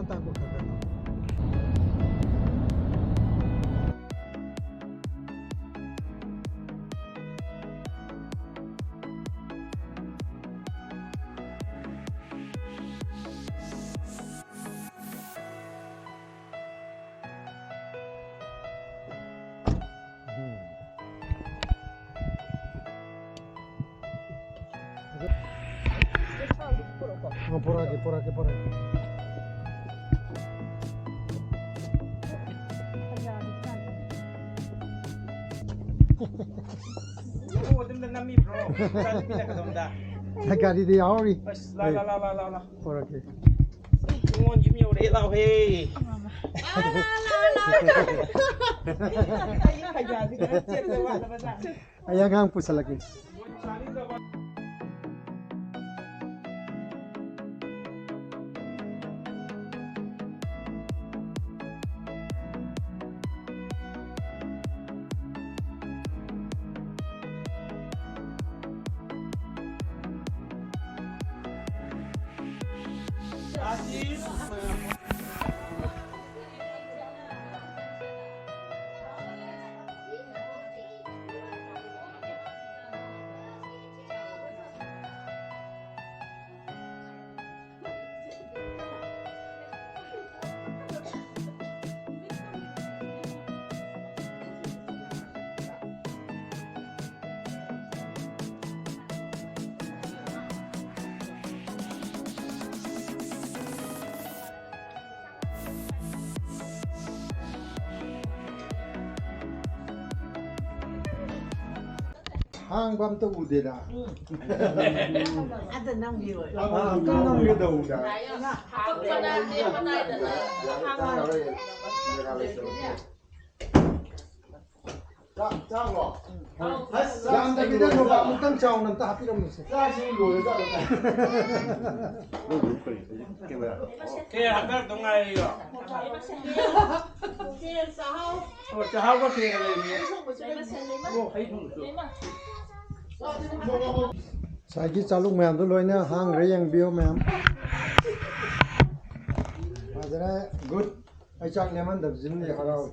ta ko ka ka por aquí, por aquí, por aquí. La cari di Auri. Por aquí. Ayan nga ang pusa lagi. 한밤 또 우대다. 아들 남기고. 아, 끝나는 우다. 짱어. 야, 근데 너 막상 짜오는 다 필요 없어. 짜신 거예요, Kia hạt đất trong này rồi. Ủa, cho hao có kia là 자기 자룩 매암도 로이네 항 레양 비오 매암. 맞아요. 굿. 아이작 내만 dab진니 하라오.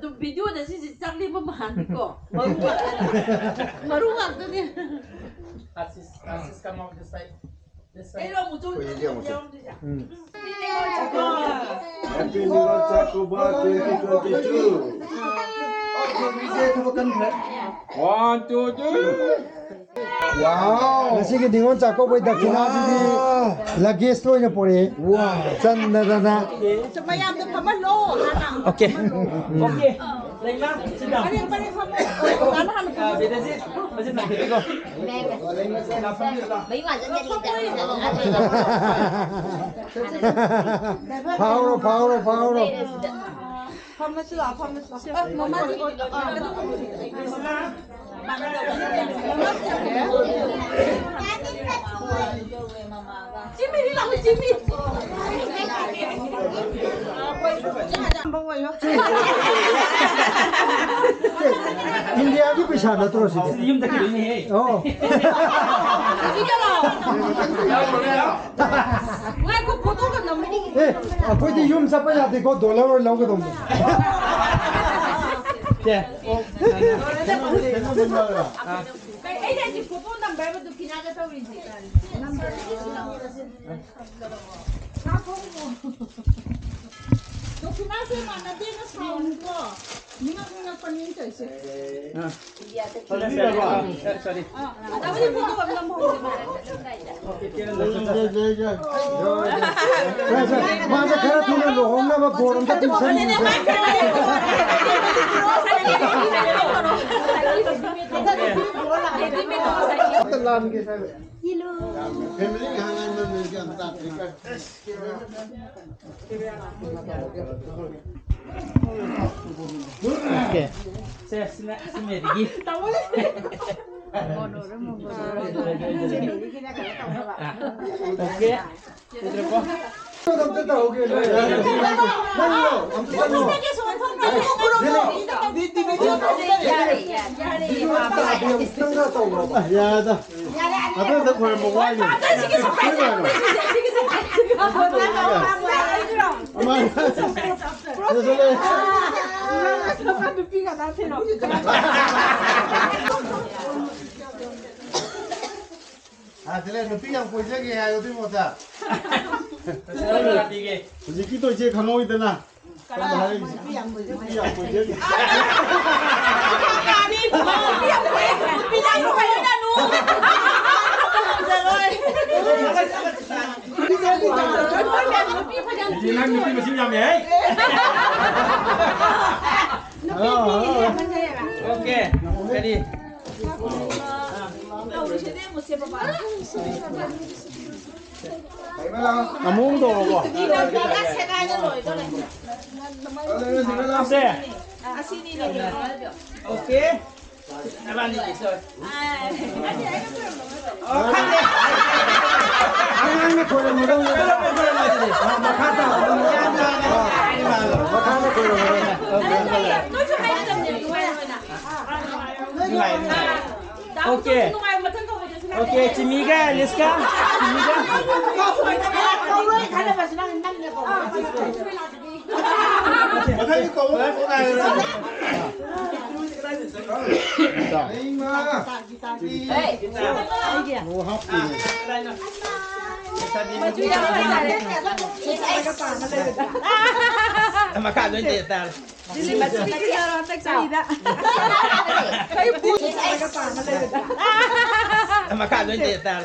또 비디오는 진짜 짱리만 많고 마루가 안 되네. Assist come off the side. This side. 이런 무좀 Happy New Year, Chakuba 2022. One, two, three. 와우. 나시게 닝원 잡고 보이다 기나지디 라게스 로이네 포레. 와. 짠나다나. 저 마야도 파만 로 하나. Okay. Okay. Lên mắt. Xin chào. 빨리 빨리 파만. 나는 하면 돼. Bị đây xin. Xin chào chị cô. Là phân biệt là. mấy ngoài dẫn đi 파우로 파우로 파우로. 파면 쓰라 파면 쓰라. 뭐만 이거 찜이라고 찜이. 한번 와요. 인디아 की पेशाब तो रोसी दे Zoom तक नहीं है. ओ 이겨라. 왜 그 보도가 너무 ए कोई दी यूम सब या देखो डॉलर और लोग तुम Kìa. 애들 집 보도 남발부터 기나가 떠오르지. 다 보고. 너 그나서 만나대는 사오는 거. 네가 그냥 꺼내는 거 있어. Sorry. 나머지 보도가 없는 거. 맞아 그래 돈을 엄마가 보는 거 괜찮은데 어떤 게 사요 Family hangan mo ang Africa. Okay. Saya semedi. Okay. Putra ko. 또 오게 야다. 아들 너 뭘 먹어야 돼? 그러실래? 잠깐 눈빛가 나한테는 아, 그래, 너 삐양 보이자기 해, 어디 못하. 이게 이제 기도 이제 강호이 되나? 삐양 보이자기. 아니 삐장으로 가려나 누 이제 난 눈빛 무슨 냐면 오케이 ready 아무도 오고. 네 오케이 나만 이제 있어 아니 고려 물어. 마카타. 마카타 고려 물어. 오케이 오케이 지미가 리스카 지미가 어디 거 보나 아이마. 오 하피.มาขาดด้วยเจตา มาขาดด้วยเจตา